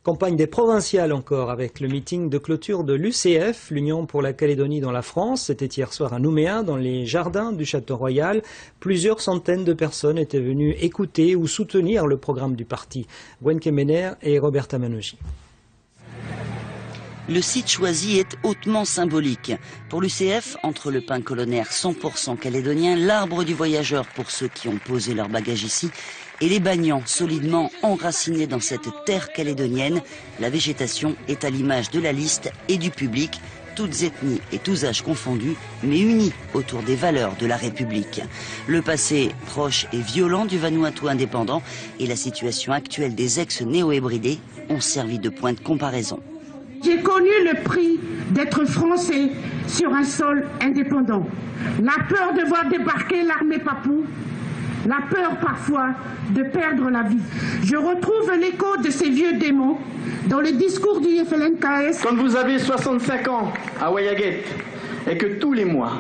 Campagne des provinciales encore, avec le meeting de clôture de l'UCF, l'Union pour la Calédonie dans la France. C'était hier soir à Nouméa, dans les jardins du Château Royal. Plusieurs centaines de personnes étaient venues écouter ou soutenir le programme du parti. Gwen Kemener et Roberta Manoji. Le site choisi est hautement symbolique. Pour l'UCF, entre le pain colonnaire 100% calédonien, l'arbre du voyageur pour ceux qui ont posé leur bagage ici, et les bagnants solidement enracinés dans cette terre calédonienne, la végétation est à l'image de la liste et du public, toutes ethnies et tous âges confondus, mais unis autour des valeurs de la République. Le passé proche et violent du Vanuatu indépendant et la situation actuelle des ex-néo-hébridés ont servi de point de comparaison. J'ai connu le prix d'être français sur un sol indépendant. La peur de voir débarquer l'armée papou, la peur parfois de perdre la vie. Je retrouve l'écho de ces vieux démons dans le discours du FLNKS. Quand vous avez 65 ans à Wayagate et que tous les mois,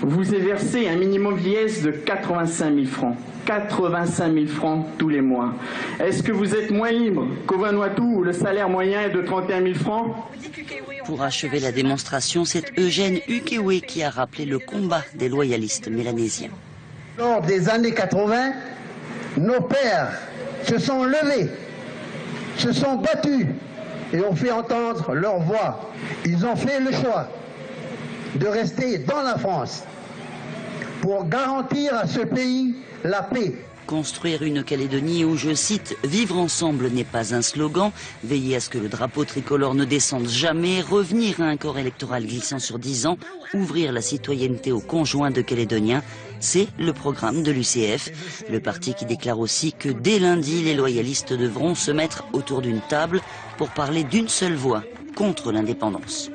vous est versé un minimum vieillesse de 85 000 francs. 85 000 francs tous les mois. Est-ce que vous êtes moins libre qu'au Vanuatu où le salaire moyen est de 31 000 francs? Pour achever la démonstration, c'est Eugène Ukewe qui a rappelé le combat des loyalistes mélanésiens. Lors des années 80, nos pères se sont levés, se sont battus et ont fait entendre leur voix. Ils ont fait le choix de rester dans la France pour garantir à ce pays la paix. Construire une Calédonie où, je cite, « vivre ensemble n'est pas un slogan, veiller à ce que le drapeau tricolore ne descende jamais, revenir à un corps électoral glissant sur 10 ans, ouvrir la citoyenneté aux conjoints de Calédoniens », c'est le programme de l'UCF, le parti qui déclare aussi que dès lundi, les loyalistes devront se mettre autour d'une table pour parler d'une seule voix contre l'indépendance.